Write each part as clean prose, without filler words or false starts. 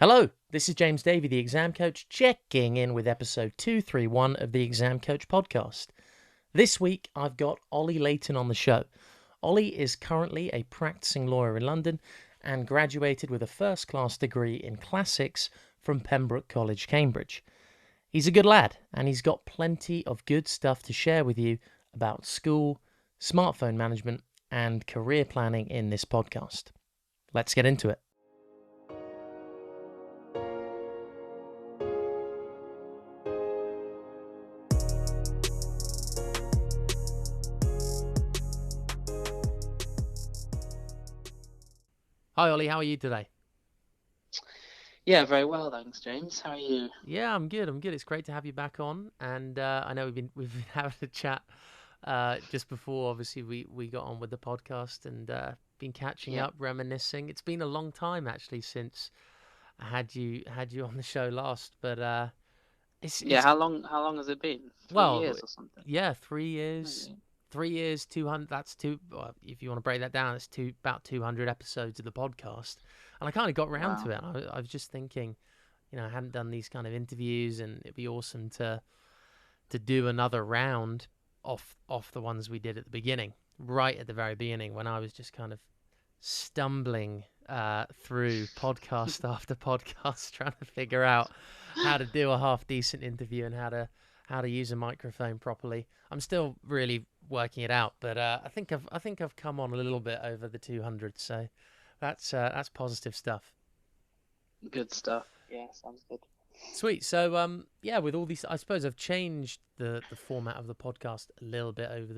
Hello, this is James Davey, the exam coach, checking in with episode 231 of the Exam Coach podcast. This week, I've got Ollie Layton on the show. Ollie is currently a practicing lawyer in London and graduated with a first-class degree in classics from Pembroke College, Cambridge. He's a good lad, and he's got plenty of good stuff to share with you about school, smartphone management, and career planning in this podcast. Let's get into it. Hi, Ollie. How are you today? Yeah, very well, thanks, James. How are you? Yeah, I'm good. It's great to have you back on, and I know we've been having a chat just before. Obviously, we got on with the podcast and been catching Yeah. up, reminiscing. It's been a long time actually since I had you on the show last, but Yeah, it's how long has it been? Three well, years or something? yeah, 3 years. Maybe. 3 years, 200. That's two. Well, if you want to break that down, it's about 200 episodes of the podcast, and I kind of got round to Wow. it. I was just thinking, I hadn't done these kind of interviews, and it'd be awesome to do another round off the ones we did at the beginning, right at the very beginning, when I was just kind of stumbling through podcast after podcast, trying to figure out how to do a half decent interview and how to use a microphone properly. I'm still really working it out, but I think I've come on a little bit over the 200, so that's positive stuff. Good stuff. Yeah, sounds good. Sweet. So yeah, with all these, I suppose I've changed the format of the podcast a little bit over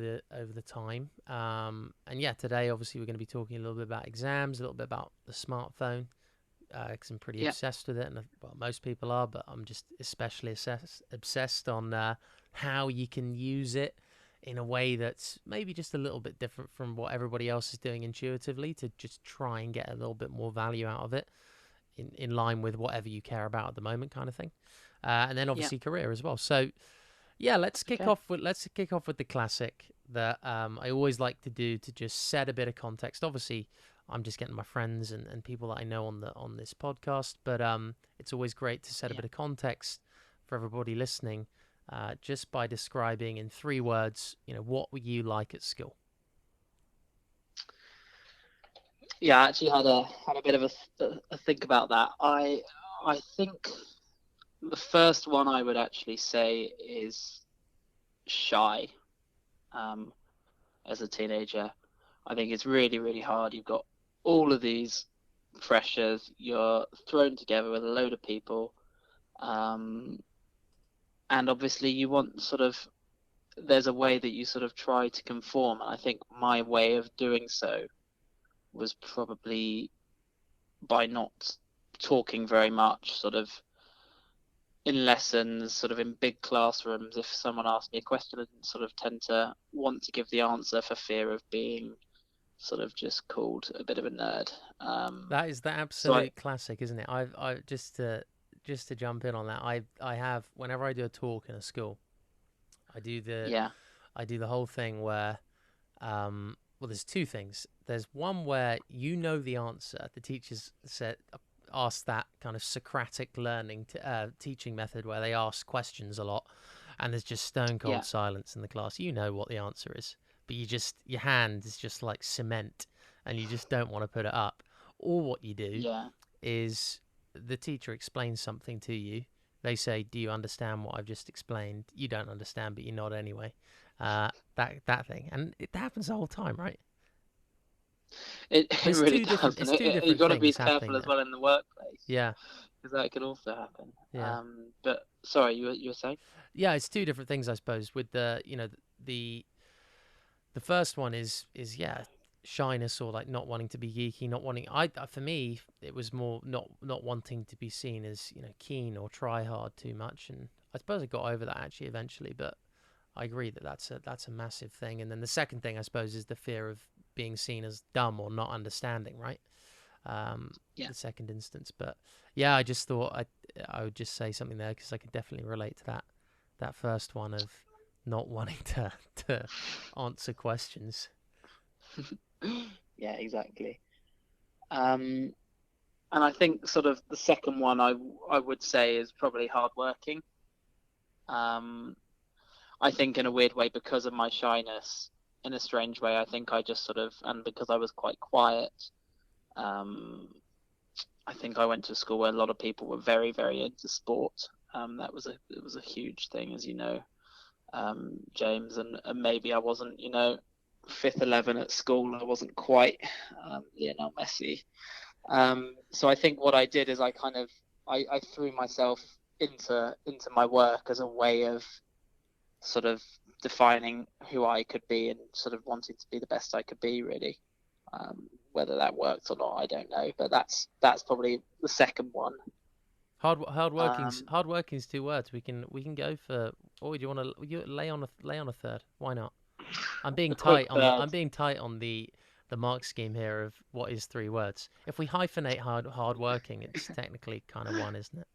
the time. And yeah, today obviously we're going to be talking a little bit about exams, a little bit about the smartphone, because I'm pretty Yeah. obsessed with it, and well, most people are, but I'm just especially obsessed on how you can use it in a way that's maybe just a little bit different from what everybody else is doing intuitively, to just try and get a little bit more value out of it in line with whatever you care about at the moment, kind of thing. And then Yeah. obviously career as well. So yeah, Okay. let's kick off with the classic that I always like to do to just set a bit of context. Obviously, I'm just getting my friends and people that I know on this podcast, but it's always great to set a Yeah. bit of context for everybody listening, just by describing in 3 words, what were you like at school? Yeah, I actually had a bit of a think about that. I think the first one I would actually say is shy. Um, as a teenager, I think it's really, really hard. You've got all of these pressures. You're thrown together with a load of people. Um, and obviously you want sort of there's a way that you sort of try to conform. And I think my way of doing so was probably by not talking very much, sort of in lessons, sort of in big classrooms. If someone asked me a question, I didn't sort of tend to want to give the answer for fear of being sort of just called a bit of a nerd. That is the So I, absolute classic, isn't it? I just to jump in on that, I have, whenever I do a talk in a school, I do the yeah, I do the whole thing where, well, there's two things. There's one where you know the answer. The teachers said ask that kind of Socratic learning teaching method where they ask questions a lot, and there's just stone yeah, cold silence in the class. You know what the answer is, but your hand is just like cement, and you just don't want to put it up. Or what you do yeah, is the teacher explains something to you. They say, "Do you understand what I've just explained?" You don't understand, but you nod anyway. That thing, and it happens the whole time, right? it There's really two does, different. and It's two you've different got to be things careful happening as there. well in the workplace Yeah, because that can also happen. yeah, But sorry, you were saying? yeah. It's two different things, I suppose. With the the first one is yeah, shyness, or like not wanting to be geeky, not wanting. For me, it was more not wanting to be seen as keen or try hard too much, and I suppose I got over that actually eventually. But I agree that that's a massive thing. And then the second thing, I suppose, is the fear of being seen as dumb or not understanding, right? Yeah. The second instance. But yeah, I just thought I would just say something there because I could definitely relate to that first one of not wanting to answer questions. Yeah, exactly. Um, And I think sort of the second one I would say is probably hardworking. Um, I think in a weird way, because of my shyness, in a strange way, I think I just sort of, and because I was quite quiet, um, I think I went to a school where a lot of people were very, very into sport. That was it was a huge thing, as you know, James, and maybe I wasn't, fifth 11 at school. I wasn't quite Lionel Messi. So I think what I did is I threw myself into my work as a way of sort of defining who I could be and sort of wanting to be the best I could be, really. Whether that worked or not, I don't know, but that's probably the second one. Hard working's two words. We can go for. Or do you want to lay on a third? Why not? A quick I'm third. being tight on the mark scheme here of what is three words. If we hyphenate hard working, it's technically kind of one, isn't it?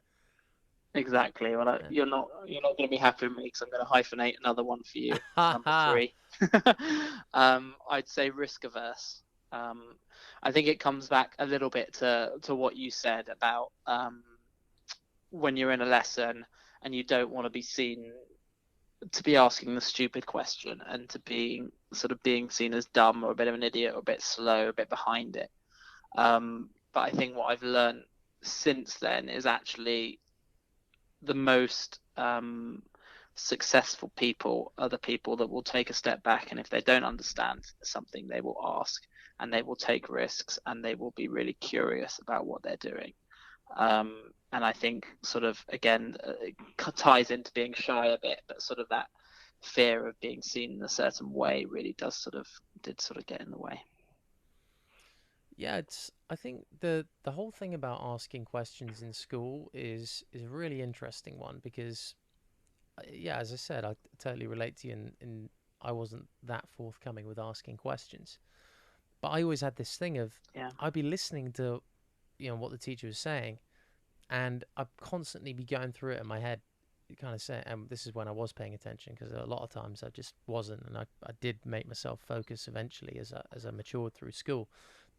Exactly. Well, Uh, you're not going to be happy with me because I'm going to hyphenate another one for you. ha Number ha. three. I'd say risk averse. Um, I think it comes back a little bit to what you said about when you're in a lesson and you don't want to be seen to be asking the stupid question and to being seen as dumb or a bit of an idiot or a bit slow, a bit behind it. But I think what I've learned since then is actually the most successful people are the people that will take a step back, and if they don't understand something, they will ask and they will take risks and they will be really curious about what they're doing. And I think sort of again it ties into being shy a bit, but sort of that fear of being seen in a certain way really did sort of get in the way. Yeah, it's. I think the whole thing about asking questions in school is a really interesting one because yeah, as I said, I totally relate to you, and I wasn't that forthcoming with asking questions. But I always had this thing of Yeah, I'd be listening to what the teacher was saying, and I'd constantly be going through it in my head, kind of saying, and this is when I was paying attention because a lot of times I just wasn't, and I did make myself focus eventually as I matured through school.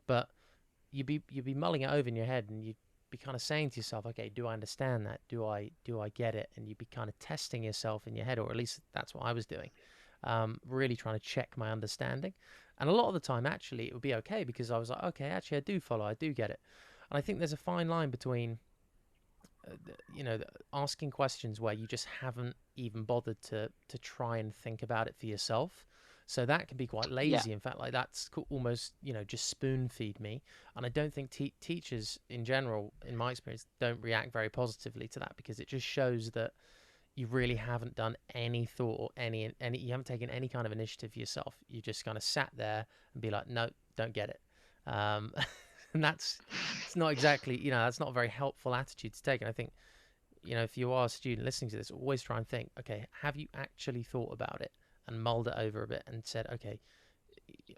But you'd be mulling it over in your head, and you'd be kind of saying to yourself, okay, do I understand that? Do I get it? And you'd be kind of testing yourself in your head, or at least that's what I was doing, really trying to check my understanding. And a lot of the time, actually, it would be okay because I was like, okay, actually, I do follow, I do get it. And I think there's a fine line between, asking questions where you just haven't even bothered to try and think about it for yourself. So that can be quite yeah, lazy. In fact, like that's almost just spoon feed me. And I don't think teachers in general, in my experience, don't react very positively to that because it just shows that you really haven't done any thought or any you haven't taken any kind of initiative yourself. You just kind of sat there and be like, no, don't get it. Um, and that's it's not exactly that's not a very helpful attitude to take. And I think if you are a student listening to this, always try and think, okay, have you actually thought about it and mulled it over a bit and said, okay,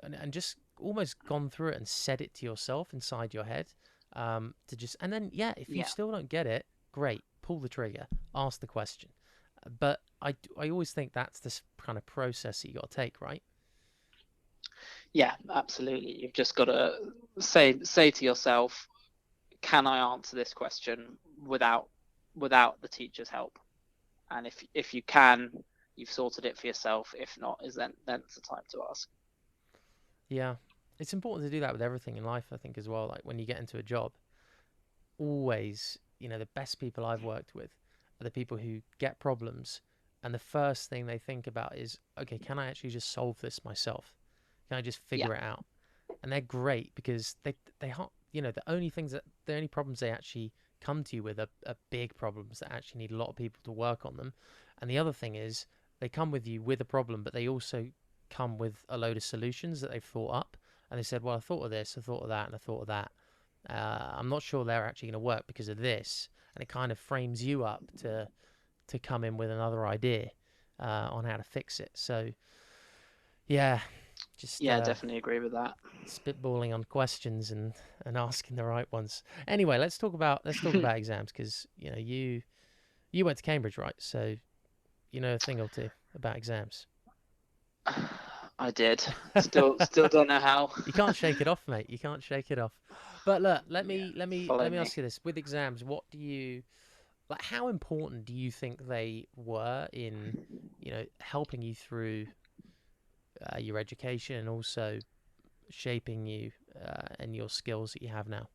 and just almost gone through it and said it to yourself inside your head, to just, and then, yeah, if you yeah, still don't get it, great, pull the trigger, ask the question. But I always think that's this kind of process that you got to take, right? yeah. Absolutely. You've just got to say to yourself, can I answer this question without the teacher's help? And if you can, you've sorted it for yourself. If not, is then it's the time to ask. Yeah. It's important to do that with everything in life, I think, as well. Like when you get into a job, always, the best people I've worked with are the people who get problems, and the first thing they think about is, okay, can I actually just solve this myself? Can I just Yeah, figure it out? And they're great because they the only problems they actually come to you with are big problems that actually need a lot of people to work on them. And the other thing is they come with you with a problem, but they also come with a load of solutions that they've thought up. And they said, well, I thought of this, I thought of that, and I thought of that. I'm not sure they're actually going to work because of this. And it kind of frames you up to come in with another idea on how to fix it. So yeah, just yeah, definitely agree with that. spitballing on questions and asking the right ones. Anyway, let's talk about exams because you went to Cambridge, right? So you know a thing or two about exams. I did. Still don't know how. You can't shake it off, mate. You can't shake it off. But look, let Yeah, me let me follow let me me. ask you this: with exams, what do you like? How important do you think they were in, helping you through your education and also shaping you and your skills that you have now?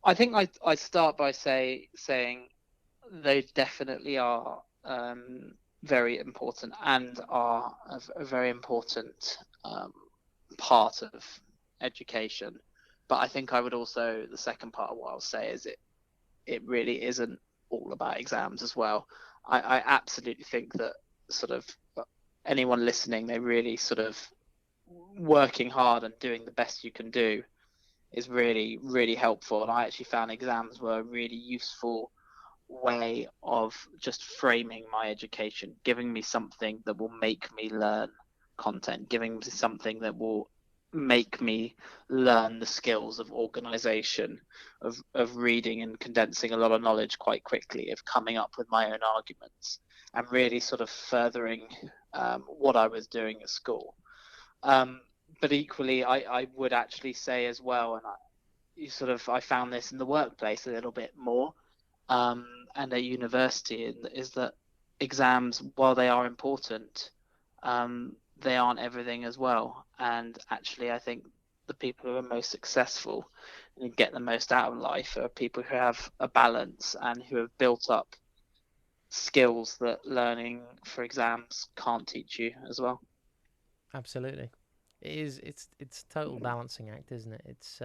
I think I start by saying they definitely are very important and are a very important part of education. But I think I would also, the second part of what I'll say is it really isn't all about exams as well. I absolutely think that sort of anyone listening, they really sort of working hard and doing the best you can do is really, really helpful. And I actually found exams were a really useful way of just framing my education, giving me something that will make me learn content, giving me something that will make me learn the skills of organization, of reading and condensing a lot of knowledge quite quickly, of coming up with my own arguments, and really sort of furthering what I was doing at school. Um, but equally, I would actually say as well, and I found this in the workplace a little bit more, um, and at university, is that exams, while they are important, they aren't everything as well. And actually, I think the people who are most successful and get the most out of life are people who have a balance and who have built up skills that learning for exams can't teach you as well. Absolutely, it is. It's a total balancing act, isn't it? It's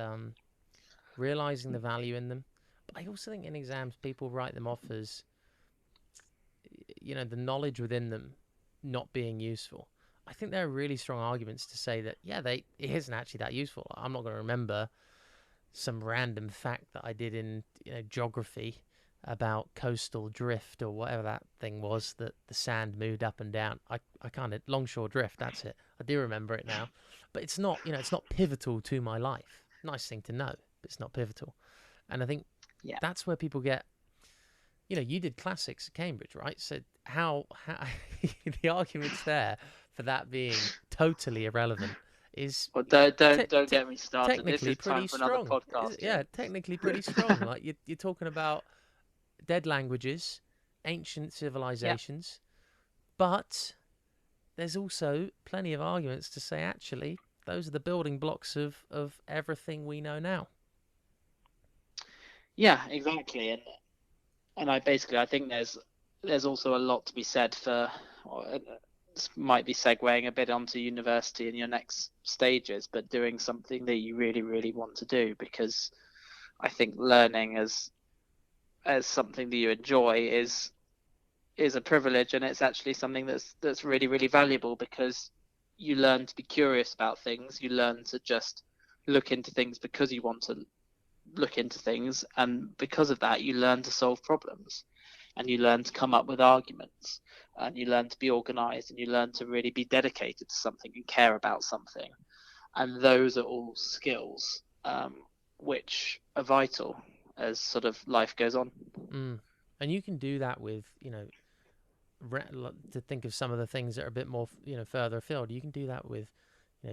realizing the value in them. But I also think in exams, people write them off as the knowledge within them not being useful. I think there are really strong arguments to say that it isn't actually that useful. I'm not going to remember some random fact that I did in geography about coastal drift or whatever that thing was that the sand moved up and down. I kind of longshore drift. That's it. I do remember it now, but it's not pivotal to my life. Nice thing to know, but it's not pivotal. And I think Yeah, that's where people get. You did classics at Cambridge, right? So how the arguments there for that being totally irrelevant is well, don't te- get me started. This technically is pretty time for another strong. podcast, Yeah, James. technically pretty strong. Like you're talking about dead languages, ancient Yeah, civilizations, but there's also plenty of arguments to say actually those are the building blocks of everything we know now. yeah, exactly. And I think there's also a lot to be said for. This might be segueing a bit onto university in your next stages, but doing something that you really, really want to do, because I think learning as something that you enjoy is a privilege, and it's actually something that's really, really valuable, because you learn to be curious about things, you learn to just look into things because you want to look into things, and because of that you learn to solve problems, and you learn to come up with arguments, and you learn to be organized, and you learn to really be dedicated to something and care about something. And those are all skills, which are vital as sort of life goes on. Mm. And you can do that with to think of some of the things that are a bit more further afield. You can do that with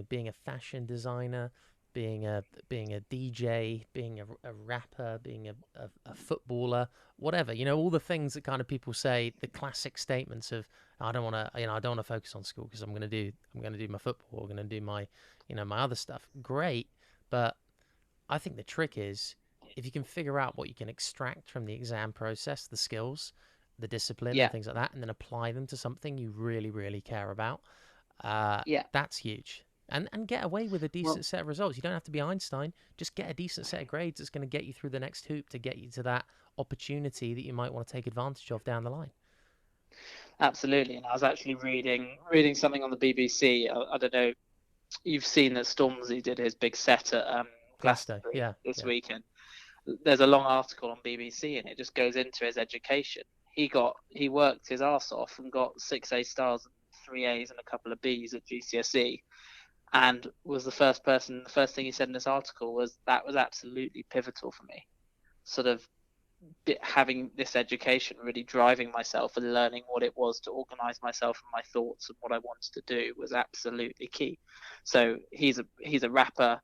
being a fashion designer, being a DJ, being a rapper, being a footballer, whatever. All the things that kind of people say, the classic statements of I don't want to I don't want to focus on school because I'm going to do my football, I'm going to do my my other stuff. Great, but I think the trick is if you can figure out what you can extract from the exam process, the skills, the discipline, and Yeah, things like that, and then apply them to something you really, really care about. yeah. That's huge. And get away with a Well, decent set of results. You don't have to be Einstein. Just get a decent set of grades that's going to get you through the next hoop to get you to that opportunity that you might want to take advantage of down the line. absolutely. And I was actually reading something on the BBC. I don't know. You've seen that Stormzy did his big set at Glasgow, Glastonbury yeah, this yeah. weekend. There's a long article on BBC, and it just goes into his education. He worked his ass off and got 6 A stars, 3 A's, and a couple of B's at GCSE, and was the first person. The first thing he said in this article was that was absolutely pivotal for me. Sort of having this education really driving myself and learning what it was to organize myself and my thoughts and what I wanted to do was absolutely key. So he's a rapper,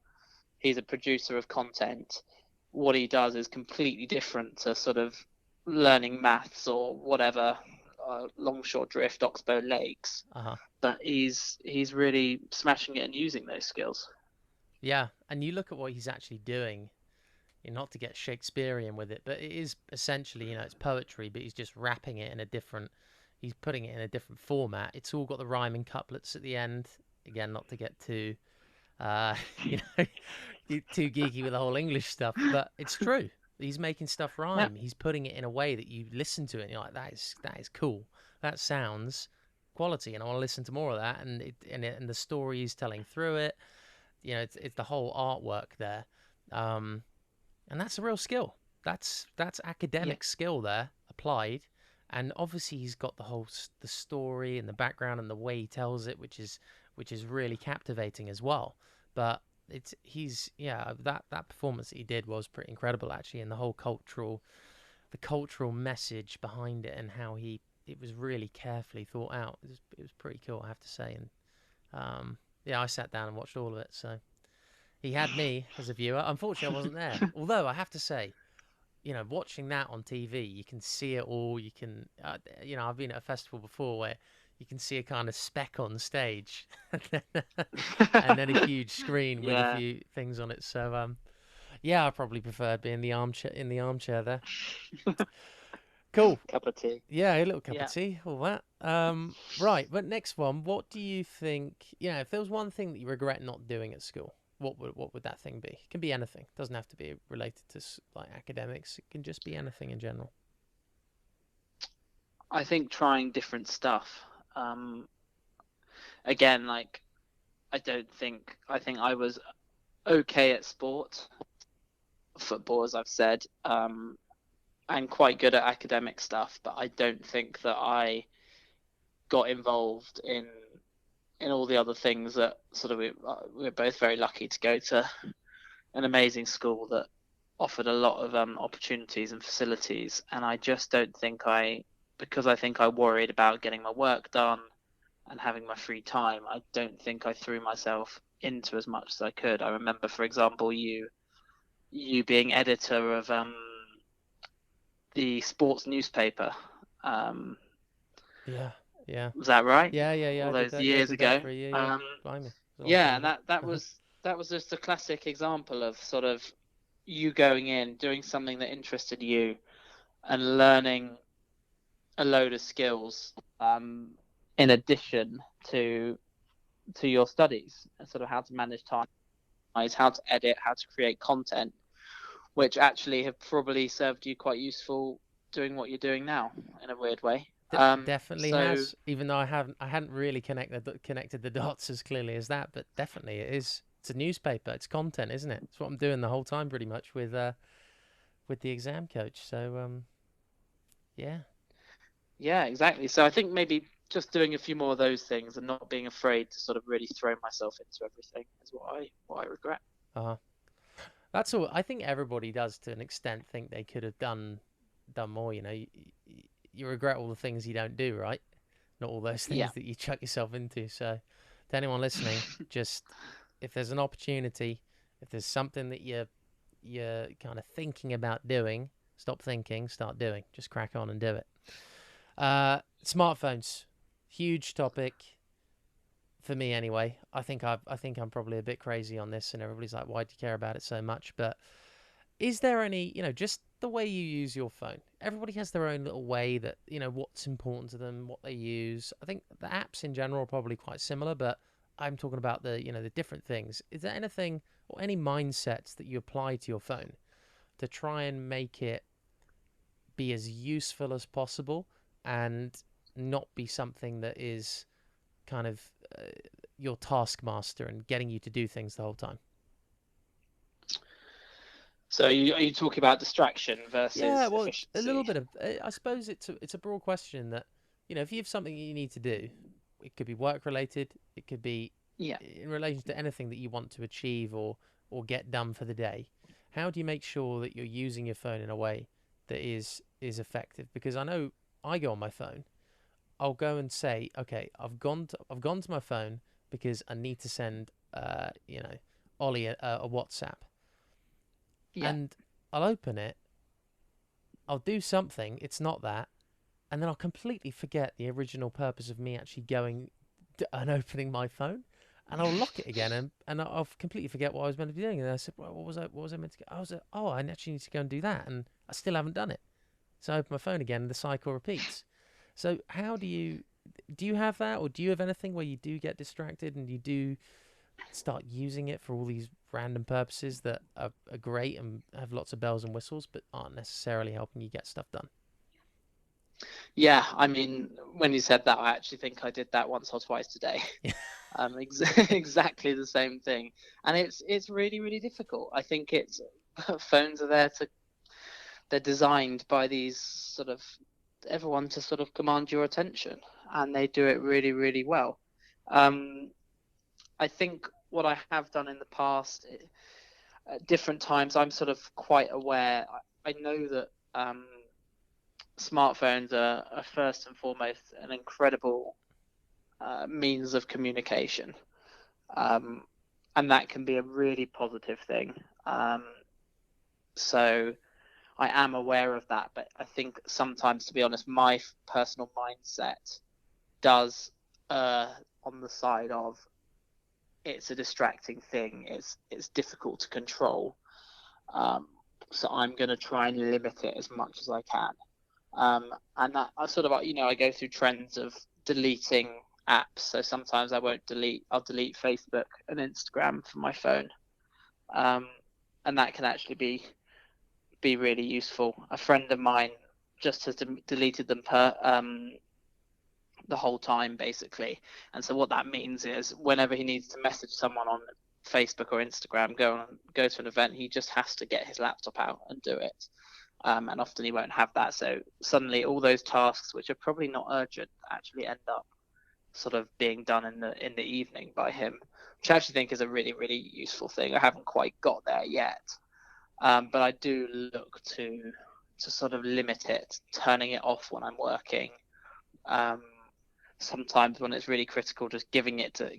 he's a producer of content. What he does is completely different to sort of learning maths or whatever, longshore drift, oxbow lakes. Uh-huh. But he's really smashing it and using those skills. Yeah, and you look at what he's actually doing, not to get Shakespearean with it, but it is essentially, it's poetry, but he's just wrapping it in a different, he's putting it in a different format. It's all got the rhyming couplets at the end. Again, not to get too, uh, you know, too geeky with the whole English stuff, but it's true. He's making stuff Yeah, rhyme. He's putting it in a way that you listen to it and you're like, that is cool. That sounds quality, and I want to listen to more of that. And the story he's telling through it, it's the whole artwork there. Um, and that's a real skill. That's yeah, academic skill there applied, and obviously he's got the story and the background and the way he tells it, which is really captivating as well. But he's yeah, that performance that he did was pretty incredible actually, and the cultural message behind it and how it was really carefully thought out. It was pretty cool, I have to say, and yeah, I sat down and watched all of it, so. He had me as a viewer. Unfortunately, I wasn't there. Although I have to say, watching that on TV, you can see it all. You can, I've been at a festival before where you can see a kind of speck on stage, and then a huge screen with a yeah. few things on it. So, yeah, I probably preferred being in the armchair there. Cool. Cup of tea. Yeah, a little cup of Yeah. tea, all that. Right, but next one, what do you think? If there was one thing that you regret not doing at school, what would that thing be? It can be anything. It doesn't have to be related to like academics. It can just be anything in general. I think trying different stuff. Again, like I think I was okay at sport, football, as I've said, and quite good at academic stuff. But I don't think that I got involved in all the other things that sort of we're both very lucky to go to an amazing school that offered a lot of opportunities and facilities. And I just don't think because I think I worried about getting my work done and having my free time, I don't think I threw myself into as much as I could. I remember, for example, you being editor of the sports newspaper. Um, Yeah, yeah, was that right? yeah. All I did those that. Yeah, I years did that ago. for a year. Yeah, blimey, it was a long Yeah, time and ago. that was just a classic example of sort of you going in, doing something that interested you, and learning a load of skills in addition to your studies, and sort of how to manage time, how to edit, how to create content, which actually have probably served you quite useful doing what you're doing now in a weird way. Definitely So has. Even though I hadn't really connected the dots as clearly as that, but definitely it is. It's a newspaper. It's content, isn't it? It's what I'm doing the whole time, pretty much, with the exam coach. So yeah. yeah, exactly. So I think maybe just doing a few more of those things and not being afraid to sort of really throw myself into everything is what I regret. Uh, that's all. I think everybody does to an extent. Think they could have done more. You regret all the things you don't do, right? Not all those Yeah. things that you chuck yourself into. So, to anyone listening, just if there's an opportunity, if there's something that you're kind of thinking about doing, stop thinking, start doing. Just crack on and do it. Smartphones, huge topic for me anyway. I think I'm probably a bit crazy on this, and everybody's like, "Why do you care about it so much?" But is there any, just the way you use your phone? Everybody has their own little way that, what's important to them, what they use. I think the apps in general are probably quite similar, but I'm talking about the different things. Is there anything or any mindsets that you apply to your phone to try and make it be as useful as possible and not be something that is kind of uh, your taskmaster and getting you to do things the whole time? So are you talking about distraction Yeah, versus well, a little efficiency? bit of. I suppose it's a broad question that, if you have something you need to do, it could be work related, it could be Yeah. in relation to anything that you want to achieve or get done for the day. How do you make sure that you're using your phone in a way that is effective, because I know I go on my phone. I'll go and say, okay, I've gone to my phone because I need to send Ollie a WhatsApp, Yeah. and I'll open it. I'll do something. It's not that, and then I'll completely forget the original purpose of me actually going and opening my phone, and I'll lock it again, and I'll completely forget what I was meant to be doing. And I said, well, what was I meant to go? I was like, oh, I actually need to go and do that, and I still haven't done it. So I open my phone again, and the cycle repeats. So how do you have that, or do you have anything where you do get distracted and you do start using it for all these random purposes that are great and have lots of bells and whistles, but aren't necessarily helping you get stuff done? Yeah, I mean, when you said that, I actually think I did that once or twice today. Exactly the same thing, and it's really really difficult. I think it's phones are there to they're designed by these sort of everyone to sort of command your attention, and they do it really really well. Um, I think what I have done in the past, at different times, I'm sort of quite aware. I know that smartphones are first and foremost an incredible means of communication, um, and that can be a really positive thing. Um, so I am aware of that, but I think sometimes, to be honest, my personal mindset does on the side of it's a distracting thing. It's difficult to control. Um, so I'm going to try and limit it as much as I can. And that I sort of I go through trends of deleting apps. So sometimes I won't delete. I'll delete Facebook and Instagram from my phone, um, and that can actually be really useful. A friend of mine just has deleted them the whole time basically, and so what that means is whenever he needs to message someone on Facebook or Instagram, go to an event, he just has to get his laptop out and do it. And often he won't have that, so suddenly all those tasks which are probably not urgent actually end up sort of being done in the evening by him, which I actually think is a really really useful thing. I haven't quite got there yet, but I do look to sort of limit it, turning it off when I'm working. Um, Sometimes when it's really critical, just giving it to.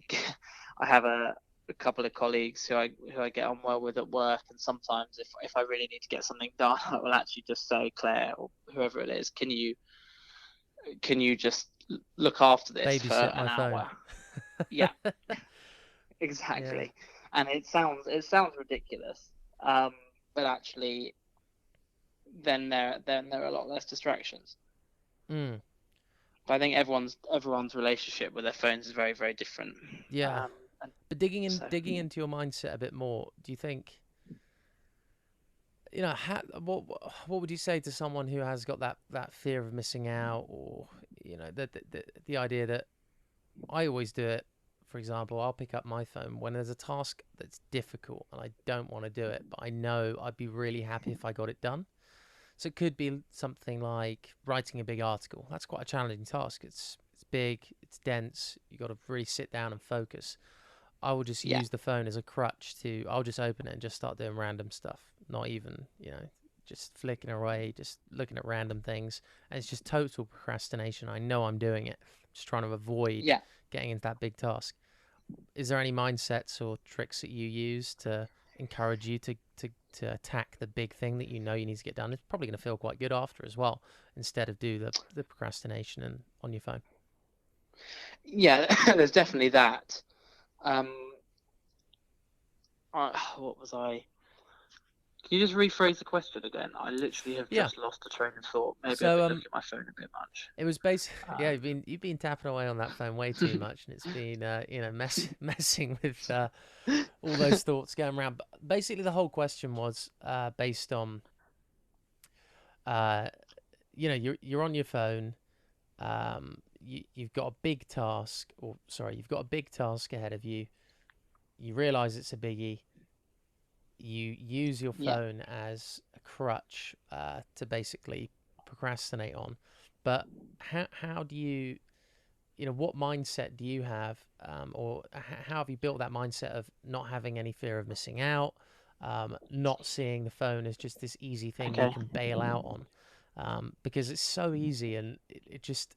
I have a couple of colleagues who I get on well with at work, and sometimes if I really need to get something done, I will actually just say, Claire or whoever it is, can you just look after this for Babysit an my phone. hour? Yeah, Yeah. exactly. And it sounds ridiculous, um, but actually, then there are a lot less distractions. Mm. But I think everyone's relationship with their phones is very very different. Yeah. And But digging so into your mindset a bit more, do you think, what would you say to someone who has got that fear of missing out, or the idea that I always do it. For example, I'll pick up my phone when there's a task that's difficult and I don't want to do it, but I know I'd be really happy if I got it done. So it could be something like writing a big article. That's quite a challenging task. It's big, it's dense. You got to really sit down and focus. I will just yeah, use the phone as a crutch to. I'll just open it and just start doing random stuff. Not even just flicking away, just looking at random things, and it's just total procrastination. I know I'm doing it, just trying to avoid yeah. getting into that big task. Is there any mindsets or tricks that you use to encourage you to attack the big thing that you know you need to get done? It's probably going to feel quite good after as well, instead of do the procrastination and on your phone. Yeah, there's definitely that. Um, what was I? Can you just rephrase the question again? I literally have Yeah. just lost the train of thought. Maybe I've So been looking at my phone a bit much. it was basically, yeah, Um, you've been tapping away on that phone way too much, and it's been messing with all those thoughts going around. But basically, the whole question was based on uh, you're on your phone. You've got a big task, or sorry, you've got a big task ahead of you. You realize it's a biggie. You use your yeah, phone as a crutch to basically procrastinate on. But how do you, what mindset do you have, or how have you built that mindset of not having any fear of missing out, not seeing the phone as just this easy thing you Okay. can bail out on, because it's so easy, and it just,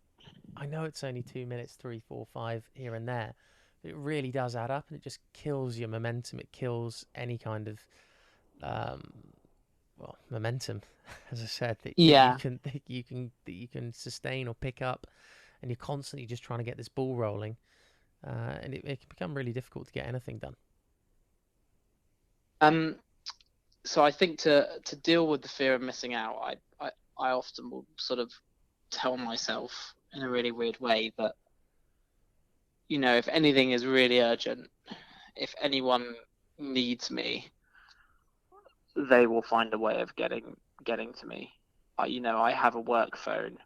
I know it's only 2 minutes, three, four, five here and there, but it really does add up, and it just kills your momentum. It kills any kind of um, well, momentum, as I said, that you Yeah. can that you can sustain or pick up, and you're constantly just trying to get this ball rolling, and it can become really difficult to get anything done. Um. So I think to deal with the fear of missing out, I often will sort of tell myself in a really weird way that, if anything is really urgent, if anyone needs me, they will find a way of getting to me. I have a work phone.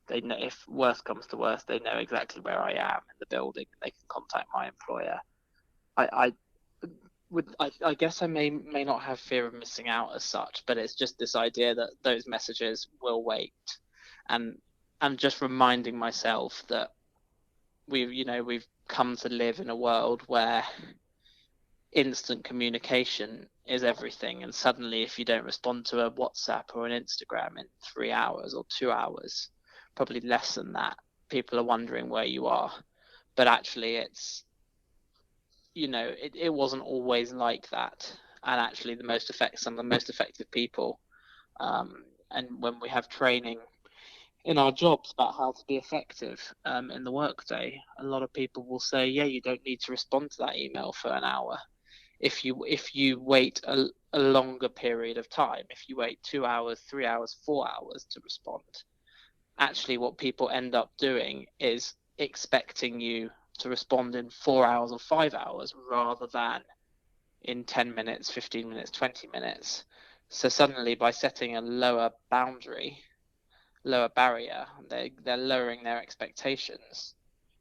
They know, if worst comes to worst, they know exactly where I am in the building. They can contact my employer. I I guess I may not have fear of missing out as such, but it's just this idea that those messages will wait, and I'm just reminding myself that we've come to live in a world where instant communication is everything, and suddenly if you don't respond to a WhatsApp or an Instagram in 3 hours or 2 hours, probably less than that, people are wondering where you are. But actually, it wasn't always like that, and actually some of the most effective people, and when we have training in our jobs about how to be effective in the workday, a lot of people will say, yeah, you don't need to respond to that email for an hour. If you wait a longer period of time, if you wait 2 hours, 3 hours, 4 hours to respond, actually what people end up doing is expecting you to respond in 4 hours or 5 hours rather than in 10 minutes, 15 minutes, 20 minutes. So suddenly, by setting a lower boundary, lower barrier, they're lowering their expectations.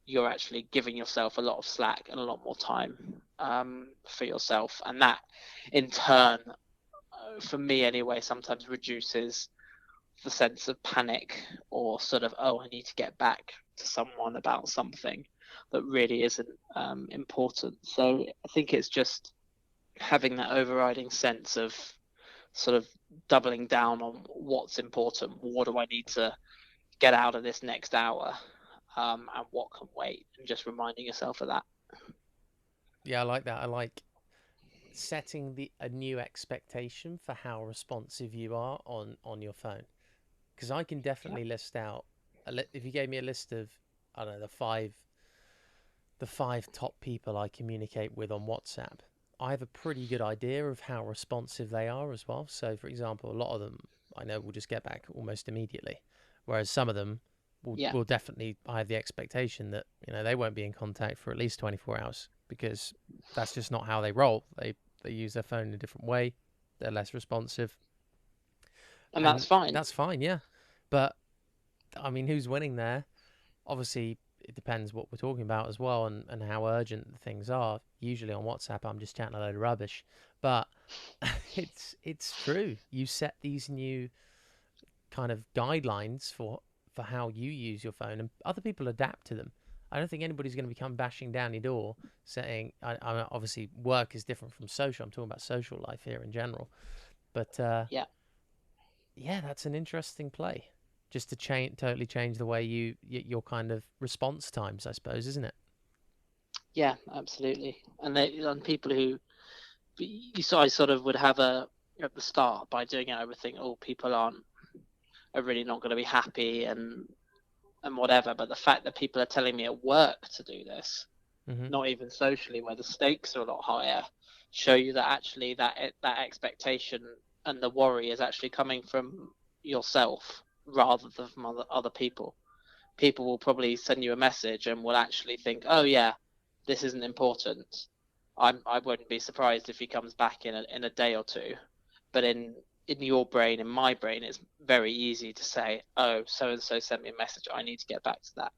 You're actually giving yourself a lot of slack and a lot more time for yourself. And that, in turn, for me anyway, sometimes reduces the sense of panic or sort of, oh, I need to get back to someone about something that really isn't important. So I think it's just having that overriding sense of sort of doubling down on what's important. What do I need to get out of this next hour? And what can wait? And just reminding yourself of that. Yeah, I like that. I like setting the a new expectation for how responsive you are on your phone, because I can Yeah. definitely list out if you gave me a list of, I don't know, the five top people I communicate with on WhatsApp, I have a pretty good idea of how responsive they are as well. So, for example, a lot of them I know will just get back almost immediately, whereas some of them Yeah. will definitely, I have the expectation that they won't be in contact for at least 24 hours, because that's just not how they roll. They use their phone in a different way. They're less responsive, And that's and fine. that's fine, yeah. But I mean, who's winning there? Obviously, it depends what we're talking about as well, and how urgent the things are. Usually on WhatsApp, I'm just chatting a load of rubbish, but it's true. You set these new kind of guidelines for how you use your phone, and other people adapt to them. I don't think anybody's going to become bashing down your door saying, obviously work is different from social. I'm talking about social life here in general, but Yeah. yeah, that's an interesting play. Just to totally change the way your kind of response times, I suppose, isn't it? Yeah, absolutely. And people who I sort of would have a at the start by doing it, I would think, oh, people are really not going to be happy and whatever. But the fact that people are telling me at work to do this, Hmm. not even socially, where the stakes are a lot higher, show you that actually that expectation and the worry is actually coming from yourself rather than from other people. People will probably send you a message and will actually think, oh yeah, this isn't important. I wouldn't be surprised if he comes back in a day or two. But in your brain, in my brain, it's very easy to say, oh, so and so sent me a message. I need to get back to that.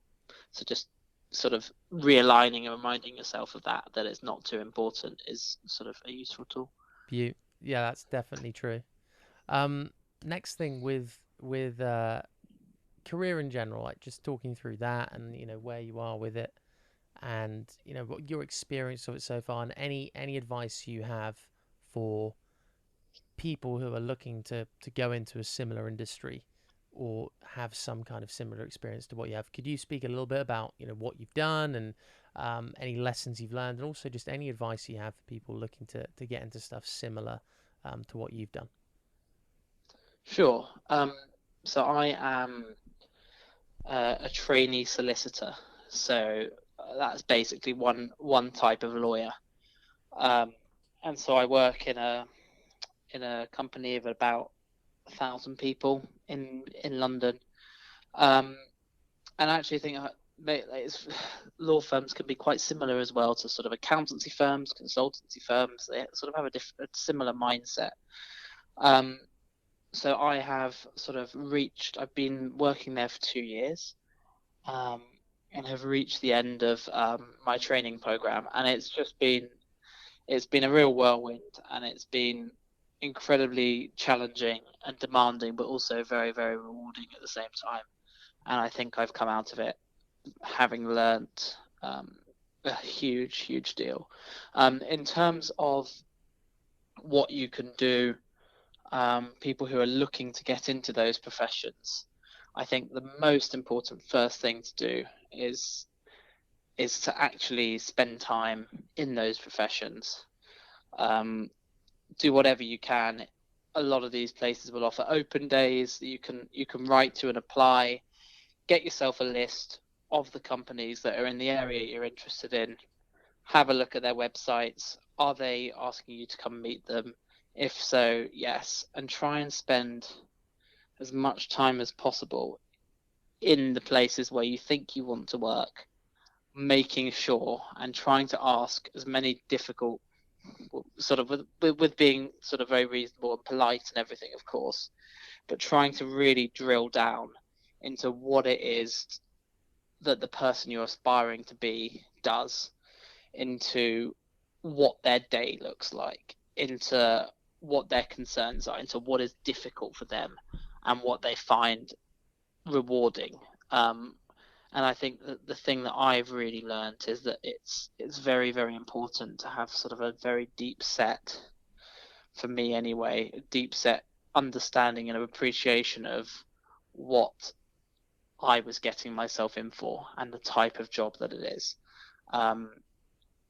So just sort of realigning and reminding yourself of that it's not too important is sort of a useful tool. Yeah, that's definitely true. Um, Next thing with career in general, like just talking through that, and where you are with it, and what your experience of it so far, and any advice you have for people who are looking to go into a similar industry or have some kind of similar experience to what you have. Could you speak a little bit about, what you've done and any lessons you've learned, and also just any advice you have for people looking to get into stuff similar to what you've done? Sure. So I am a trainee solicitor. So that's basically one type of lawyer. Um, and so I work in a company of about 1,000 people in London. Um, and I actually think law firms can be quite similar as well to sort of accountancy firms, consultancy firms. They sort of have a similar mindset. Um, so I have sort of I've been working there for 2 years, um, and have reached the end of my training program, and it's been a real whirlwind, and it's been incredibly challenging and demanding, but also very, very rewarding at the same time. And I think I've come out of it having learnt a huge, huge deal. In terms of what you can do, people who are looking to get into those professions, I think the most important first thing to do is to actually spend time in those professions. Do whatever you can. A lot of these places will offer open days that you can write to and apply. Get yourself a list of the companies that are in the area you're interested in. Have a look at their websites. Are they asking you to come meet them? If so, yes. And try and spend as much time as possible in the places where you think you want to work, making sure and trying to ask as many difficult, sort of with being sort of very reasonable and polite and everything, of course, but trying to really drill down into what it is that the person you're aspiring to be does, into what their day looks like, into what their concerns are, into what is difficult for them, and what they find rewarding. And I think that the thing that I've really learned is that it's very, very important to have sort of a very deep set, for me anyway, a deep set understanding and appreciation of what I was getting myself in for and the type of job that it is. Um,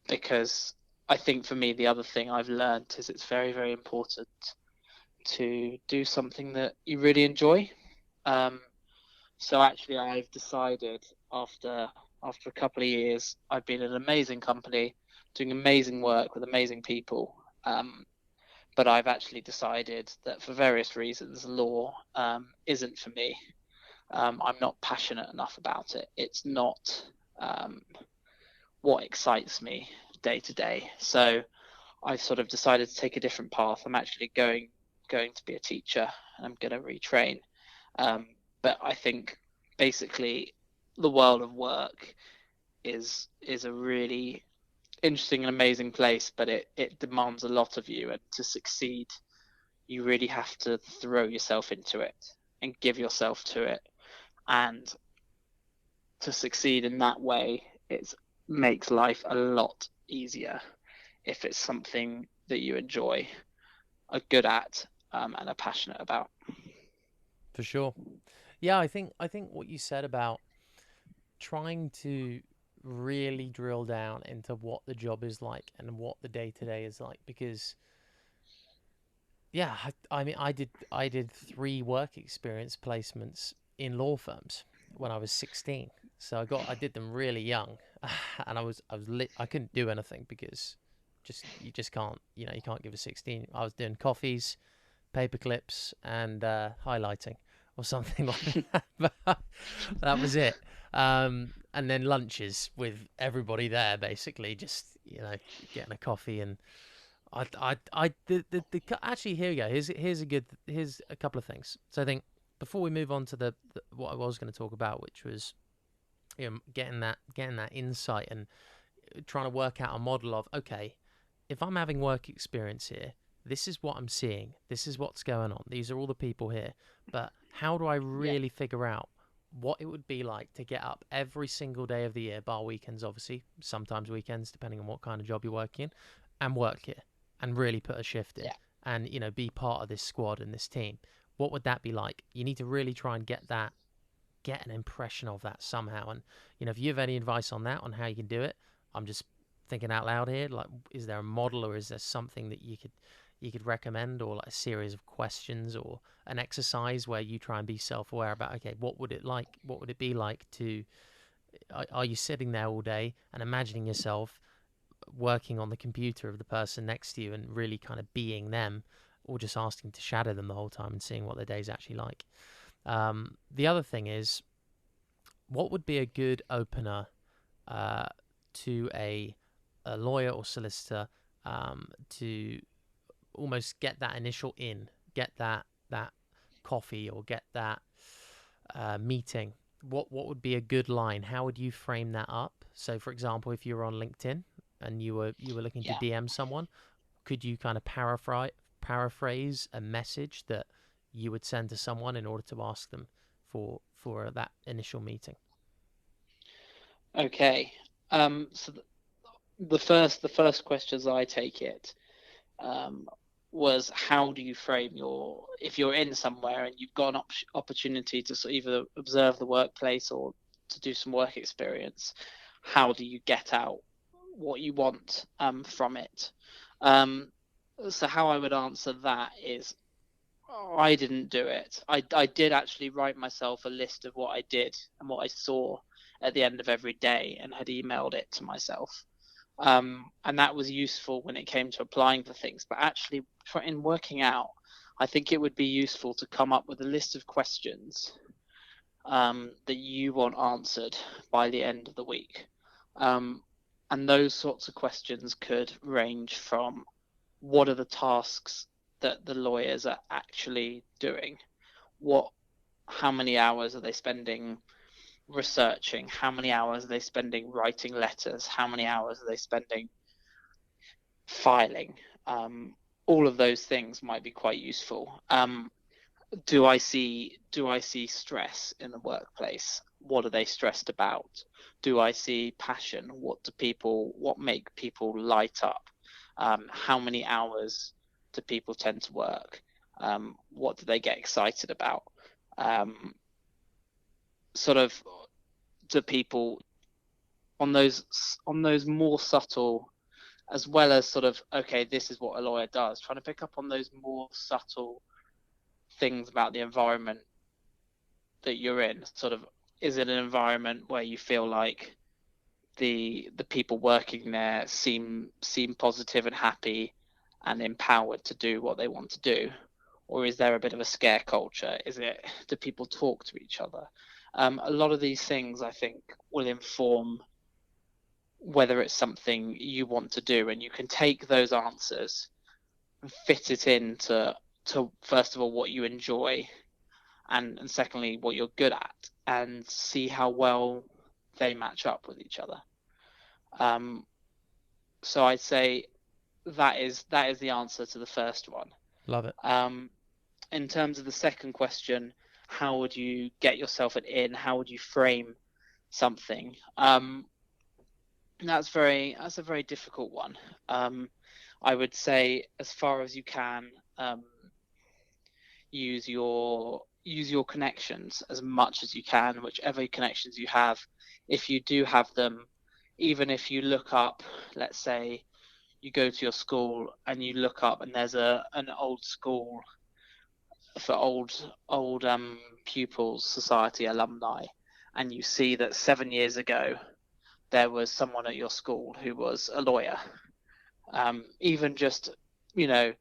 because I think for me, the other thing I've learned is it's very, very important to do something that you really enjoy. Um, so actually, I've decided after a couple of years, I've been at an amazing company, doing amazing work with amazing people. But I've actually decided that for various reasons, law isn't for me. I'm not passionate enough about it. It's not what excites me day to day. So I sort of decided to take a different path. I'm actually going to be a teacher, and I'm going to retrain. Um, but I think basically the world of work is a really interesting and amazing place, but it demands a lot of you, and to succeed, you really have to throw yourself into it and give yourself to it. And to succeed in that way, it makes life a lot easier if it's something that you enjoy, are good at, and are passionate about. For sure. Yeah, I think what you said about trying to really drill down into what the job is like and what the day to day is like, because yeah, I mean, I did three work experience placements in law firms when I was 16. So I did them really young, and I couldn't do anything because you just can't, you can't give a 16. I was doing coffees, paper clips, and highlighting or something like that. But that was it. And then lunches with everybody there, basically, just getting a coffee. And actually, here we go. Here's a couple of things. So I think before we move on to the what I was going to talk about, which was getting that insight and trying to work out a model of, okay, if I'm having work experience here, this is what I'm seeing, this is what's going on, these are all the people here, but how do I Yeah, really figure out what it would be like to get up every single day of the year, bar weekends obviously, sometimes weekends depending on what kind of job you're working in, and work here and really put a shift in? yeah, and be part of this squad and this team, what would that be like? You need to really try and get an impression of that somehow. And if you have any advice on that, on how you can do it, I'm just thinking out loud here. Like, is there a model, or is there something that you could recommend, or like a series of questions, or an exercise where you try and be self-aware about, okay, what would it be like to, are you sitting there all day and imagining yourself working on the computer of the person next to you and really kind of being them, or just asking to shadow them the whole time and seeing what their day's actually like? The other thing is, what would be a good opener uh, to a lawyer or solicitor, to almost get that initial in, get that coffee, or get that meeting? What would be a good line? How would you frame that up? So, for example, if you were on LinkedIn and you were looking to Yeah. DM someone, could you kind of paraphrase a message that you would send to someone in order to ask them for that initial meeting? Okay. So the first question, as I take it, um, was how do you frame your, if you're in somewhere and you've got an opportunity to either observe the workplace or to do some work experience, how do you get out what you want from it? Um, so how I would answer that is, I didn't do it. I did actually write myself a list of what I did and what I saw at the end of every day, and had emailed it to myself. And that was useful when it came to applying for things. But actually, in working out, I think it would be useful to come up with a list of questions that you want answered by the end of the week. Um, and those sorts of questions could range from, what are the tasks that the lawyers are actually doing? How many hours are they spending researching? How many hours are they spending writing letters? How many hours are they spending filing? Um, all of those things might be quite useful. Do I see stress in the workplace? What are they stressed about? Do I see passion? What make people light up? How many hours do people tend to work? What do they get excited about? Um, sort of, do people, on those more subtle, as well as sort of, okay, this is what a lawyer does, trying to pick up on those more subtle things about the environment that you're in. Sort of, is it an environment where you feel like the people working there seem positive and happy and empowered to do what they want to do, or is there a bit of a scare culture? Do people talk to each other? A lot of these things, I think, will inform whether it's something you want to do, and you can take those answers and fit it into, first of all, what you enjoy, and secondly, what you're good at, and see how well they match up with each other. Um, so I'd say that is the answer to the first one. Love it. Um, in terms of the second question, how would you get yourself an in? How would you frame something? That's a very difficult one. I would say, as far as you can, um, use your connections as much as you can, whichever connections you have. If you do have them, even if you look up, let's say you go to your school and you look up and there's an old school for old pupils society alumni, and you see that 7 years ago there was someone at your school who was a lawyer. Even just, you know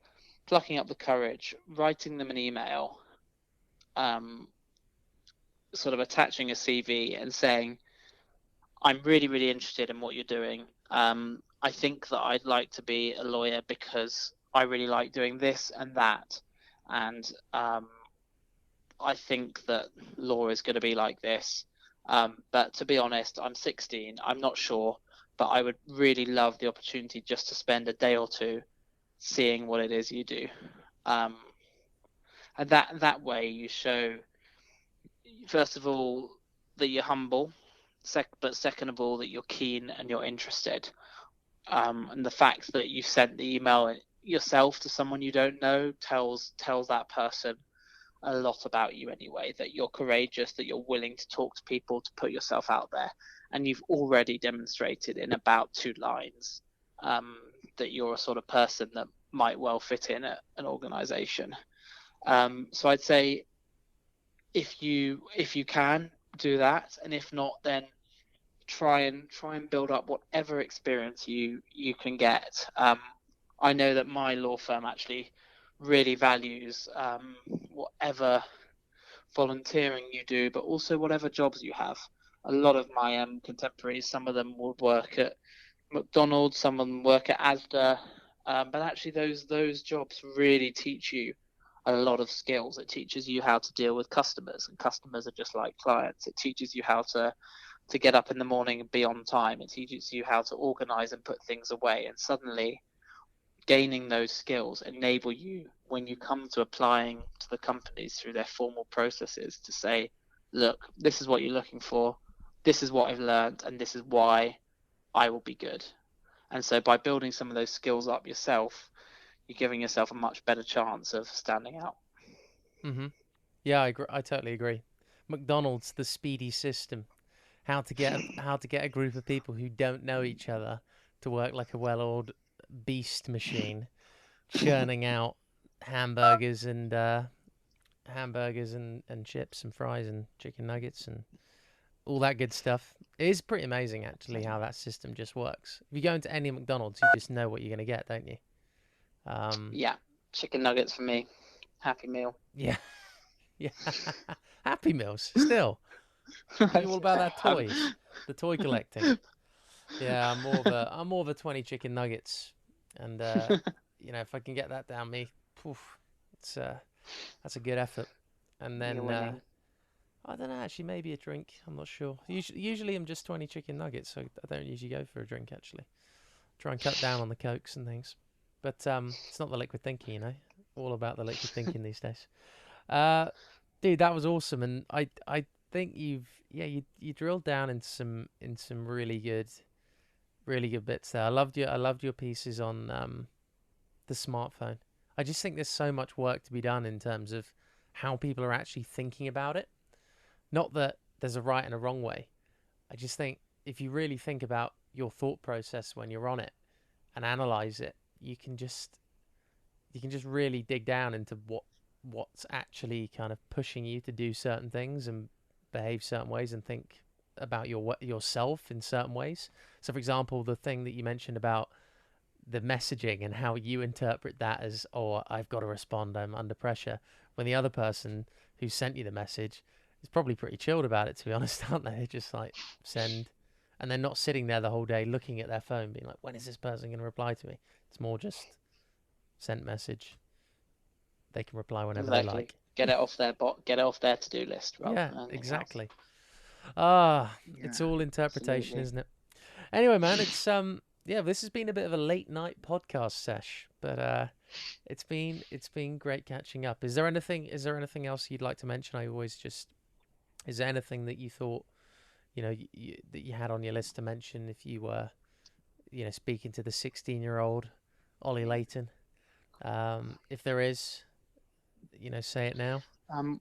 plucking up the courage, writing them an email, um, sort of attaching a CV and saying, I'm really, really interested in what you're doing. I think that I'd like to be a lawyer because I really like doing this and that. And I think that law is going to be like this. But to be honest, I'm 16. I'm not sure, but I would really love the opportunity just to spend a day or two seeing what it is you do. Um, and that way you show, first of all, that you're humble, but second of all, that you're keen and you're interested. And the fact that you sent the email yourself to someone you don't know tells that person a lot about you anyway, that you're courageous, that you're willing to talk to people, to put yourself out there. And you've already demonstrated in about 2 lines that you're a sort of person that might well fit in an organization. So I'd say if you can do that, and if not, then try and build up whatever experience you can get. I know that my law firm actually really values whatever volunteering you do, but also whatever jobs you have. A lot of my contemporaries, some of them would work at McDonald's, some of them work at Asda, but actually those jobs really teach you a lot of skills. It teaches you how to deal with customers, and customers are just like clients. It teaches you how to get up in the morning and be on time. It teaches you how to organize and put things away, and suddenly gaining those skills enable you when you come to applying to the companies through their formal processes to say, look, this is what you're looking for, this is what I've learned, and this is why I will be good. And so by building some of those skills up yourself, you're giving yourself a much better chance of standing out. Mhm. Yeah, I agree. I totally agree. McDonald's, the speedy system. How to get a group of people who don't know each other to work like a well-oiled beast machine, churning out hamburgers and and chips and fries and chicken nuggets and all that good stuff. It is pretty amazing actually how that system just works. If you go into any McDonald's, you just know what you're gonna get, don't you? Um, Yeah, chicken nuggets for me. Happy meal. yeah, yeah. Happy Meals still. You all about that toys, the toy collecting. Yeah, I'm more of a 20 chicken nuggets, and if I can get that down me, poof, it's that's a good effort. And You're then winning. I don't know, actually maybe a drink. I'm not sure. Usually I'm just 20 chicken nuggets, so I don't usually go for a drink actually. Try and cut down on the cokes and things. But it's not the liquid thinking, All about the liquid thinking these days. Uh, dude, that was awesome, and I think you drilled down in some really good bits there. I loved your pieces on the smartphone. I just think there's so much work to be done in terms of how people are actually thinking about it. Not that there's a right and a wrong way. I just think if you really think about your thought process when you're on it and analyze it, you can just really dig down into what's actually kind of pushing you to do certain things and behave certain ways and think about yourself in certain ways. So, for example, the thing that you mentioned about the messaging and how you interpret that as, oh, I've got to respond, I'm under pressure, when the other person who sent you the message is probably pretty chilled about it, to be honest, aren't they? They just like send, and they're not sitting there the whole day looking at their phone, being like, when is this person going to reply to me? It's more just sent message. They can reply whenever they Exactly. like. Get it off their to-do list rather Yeah, than anything else. exactly. Ah, it's Yeah, all interpretation, absolutely. isn't it? Anyway, man, yeah, this has been a bit of a late night podcast sesh, but it's been great catching up. Is there anything else you'd like to mention? Is there anything that you thought, that you had on your list to mention if you were, speaking to the 16-year-old Ollie Layton? If there is, say it now. Um,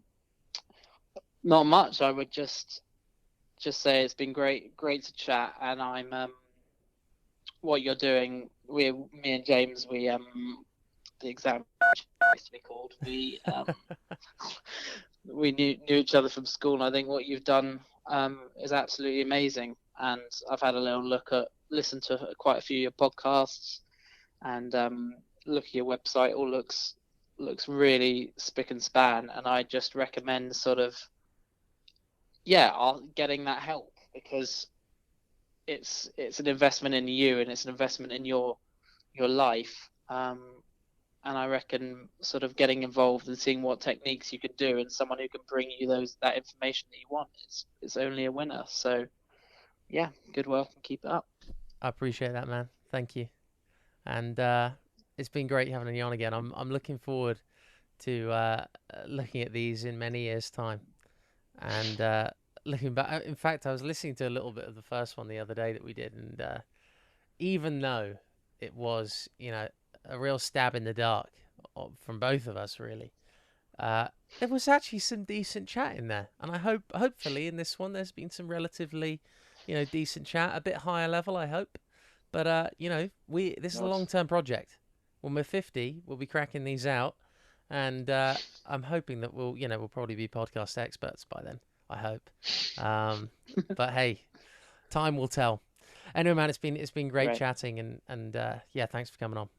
Not much. I would just say it's been great to chat, and I'm what you're doing. Me and James, we the exam used to be called. We knew each other from school, and I think what you've done is absolutely amazing. And I've had a little listen to quite a few of your podcasts, and look at your website. All looks really spick and span, and I just recommend sort of getting that help, because it's an investment in you, and it's an investment in your life. And I reckon sort of getting involved and seeing what techniques you could do, and someone who can bring you that information that you want is only a winner. So yeah, good work and keep it up. I appreciate that, man. Thank you. And it's been great having you on again. I'm looking forward to looking at these in many years' time. And looking back, in fact, I was listening to a little bit of the first one the other day that we did, and even though it was, a real stab in the dark from both of us, really. Uh, there was actually some decent chat in there, and I hope, hopefully, in this one, there's been some relatively, decent chat, a bit higher level. I hope, but this is a Nice. long-term project. When we're 50, we'll be cracking these out, and I'm hoping that we'll probably be podcast experts by then. I hope. Um, but hey, time will tell. Anyway, man, it's been great Great. chatting, and yeah, thanks for coming on.